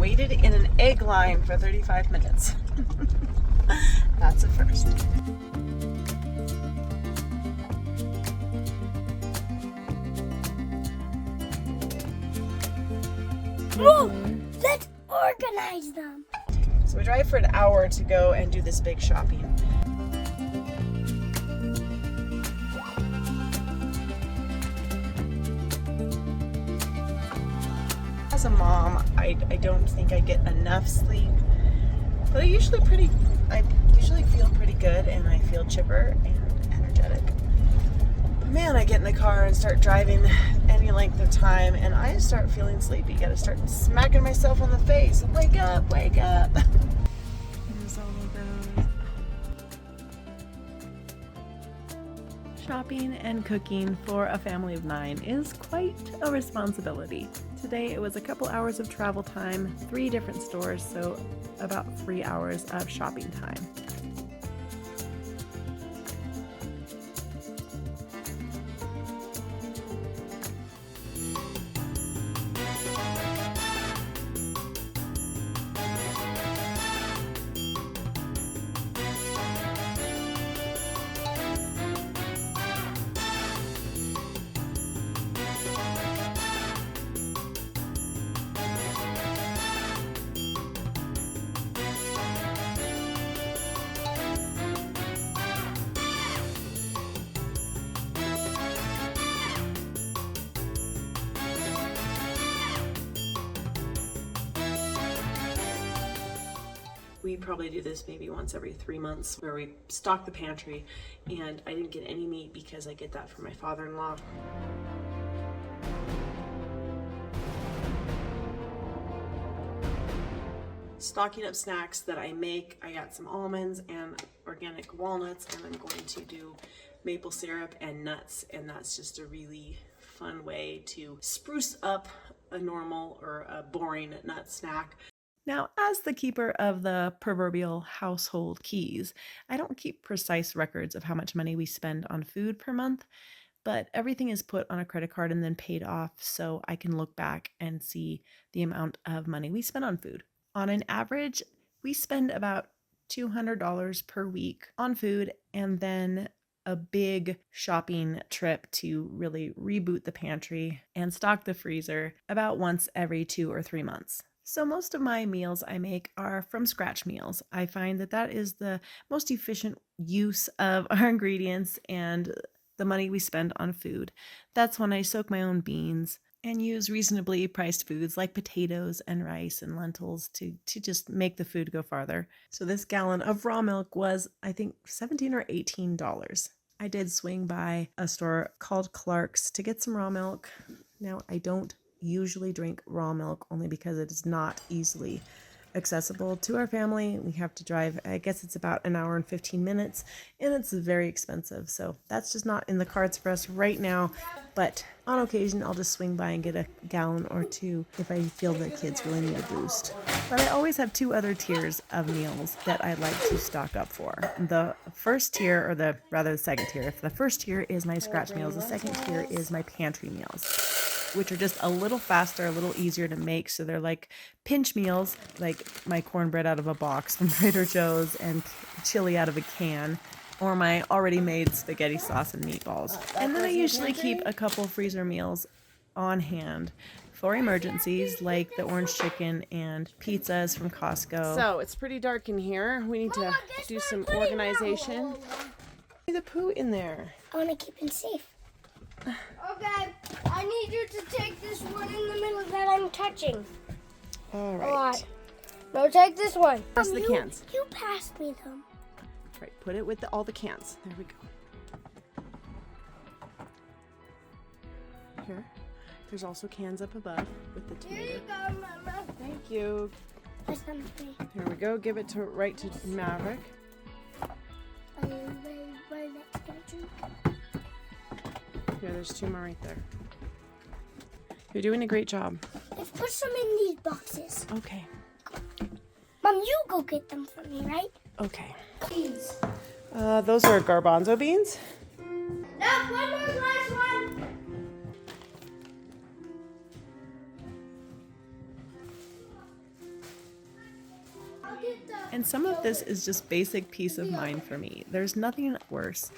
waited in an egg line for 35 minutes. That's a first. Whoa, let's organize them. So we drive for an hour to go and do this big shopping. As a mom, I don't think I get enough sleep, but I usually feel pretty good and I feel chipper and energetic. But man, I get in the car and start driving any length of time and I start feeling sleepy. Gotta start smacking myself on the face. Wake up, wake up. There's all of those. Shopping and cooking for a family of 9 is quite a responsibility. Today it was a couple hours of travel time, 3 different stores, so about 3 hours of shopping time. We probably do this maybe once every 3 months where we stock the pantry, and I didn't get any meat because I get that from my father-in-law. Stocking up snacks that I make, I got some almonds and organic walnuts, and I'm going to do maple syrup and nuts, and that's just a really fun way to spruce up a normal or a boring nut snack. Now, as the keeper of the proverbial household keys, I don't keep precise records of how much money we spend on food per month, but everything is put on a credit card and then paid off so I can look back and see the amount of money we spend on food. On an average, we spend about $200 per week on food, and then a big shopping trip to really reboot the pantry and stock the freezer about once every 2 or 3 months. So most of my meals I make are from scratch meals. I find that that is the most efficient use of our ingredients and the money we spend on food. That's when I soak my own beans and use reasonably priced foods like potatoes and rice and lentils to just make the food go farther. So this gallon of raw milk was, I think, $17 or $18. I did swing by a store called Clark's to get some raw milk. Now, I don't usually drink raw milk only because it is not easily accessible to our family. We have to drive, I guess it's about an hour and 15 minutes, and it's very expensive. So that's just not in the cards for us right now. But on occasion, I'll just swing by and get a gallon or 2 if I feel that kids really need a boost. But I always have 2 other tiers of meals that I like to stock up for. The first tier, or the second tier. If the first tier is my scratch meals, the second tier is my pantry meals, which are just a little faster, a little easier to make. So they're like pinch meals, like my cornbread out of a box from Trader Joe's and chili out of a can, or my already made spaghetti sauce and meatballs. And then I usually keep a couple freezer meals on hand for emergencies, like the orange chicken and pizzas from Costco. So it's pretty dark in here. We need to do some organization. The poo in there. I want to keep it safe. Okay, I need you to take this one in the middle that I'm touching. All right. No, take this one. Where's the cans? You passed me them. Right, put it with all the cans. There we go. Here. There's also cans up above with the tomato. Here you go, Mama. Thank you. Pass them to me. Here we go. Give it right to Maverick. Are you ready to get a drink? Here, there's 2 more right there. You're doing a great job. Let's put some in these boxes. Okay. Mom, you go get them for me, right? Okay. Please. Those are garbanzo beans. No, one more last one. And some of this is just basic peace of mind for me. There's nothing worse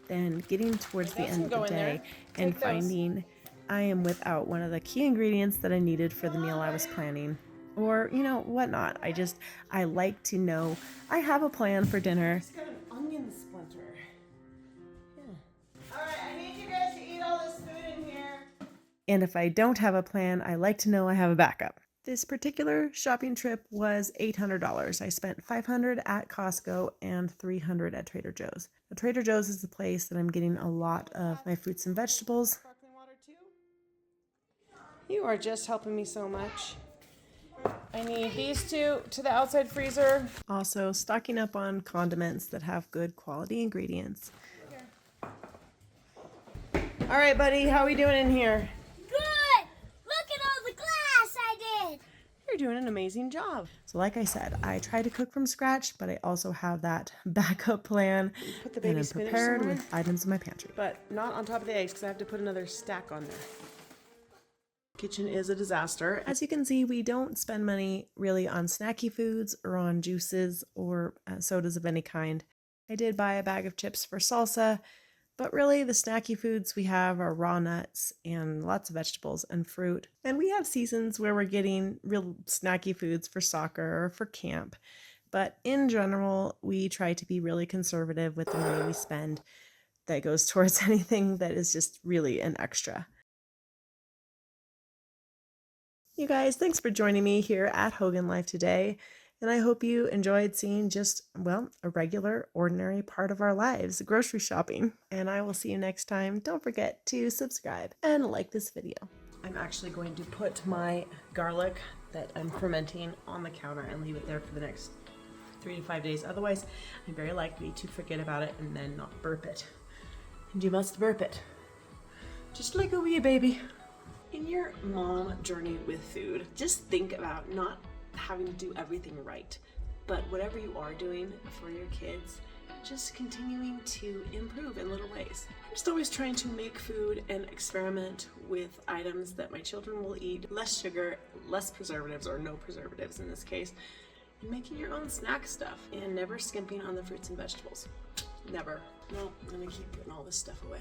than getting towards the end of the day and finding I am without one of the key ingredients that I needed for the meal I was planning. Or, you know, whatnot. I like to know I have a plan for dinner. It's got an onion splinter. Yeah. All right, I need you guys to eat all this food in here. And if I don't have a plan, I like to know I have a backup. This particular shopping trip was $800. I spent $500 at Costco and $300 at Trader Joe's. Now, Trader Joe's is the place that I'm getting a lot of my fruits and vegetables. Sparkling water too? You are just helping me so much. I need these two to the outside freezer. Also, stocking up on condiments that have good quality ingredients. All right, buddy, how are we doing in here? Good! Look at all the glass I did! You're doing an amazing job. So like I said, I try to cook from scratch, but I also have that backup plan. Put the baby spinach prepared somewhere with items in my pantry. But not on top of the eggs because I have to put another stack on there. Kitchen is a disaster. As you can see, we don't spend money really on snacky foods or on juices or sodas of any kind. I did buy a bag of chips for salsa, but really the snacky foods we have are raw nuts and lots of vegetables and fruit. And we have seasons where we're getting real snacky foods for soccer or for camp. But in general, we try to be really conservative with the money we spend that goes towards anything that is just really an extra. You guys, thanks for joining me here at Hogan Life today, and I hope you enjoyed seeing just, well, a regular, ordinary part of our lives, grocery shopping. And I will see you next time. Don't forget to subscribe and like this video. I'm actually going to put my garlic that I'm fermenting on the counter and leave it there for the next 3 to 5 days. Otherwise, I'm very likely to forget about it and then not burp it. And you must burp it. Just like a wee baby. In your mom journey with food, just think about not having to do everything right, but whatever you are doing for your kids, just continuing to improve in little ways. I'm just always trying to make food and experiment with items that my children will eat, less sugar, less preservatives, or no preservatives in this case, and making your own snack stuff, and never skimping on the fruits and vegetables. Never. No, I'm gonna keep putting all this stuff away.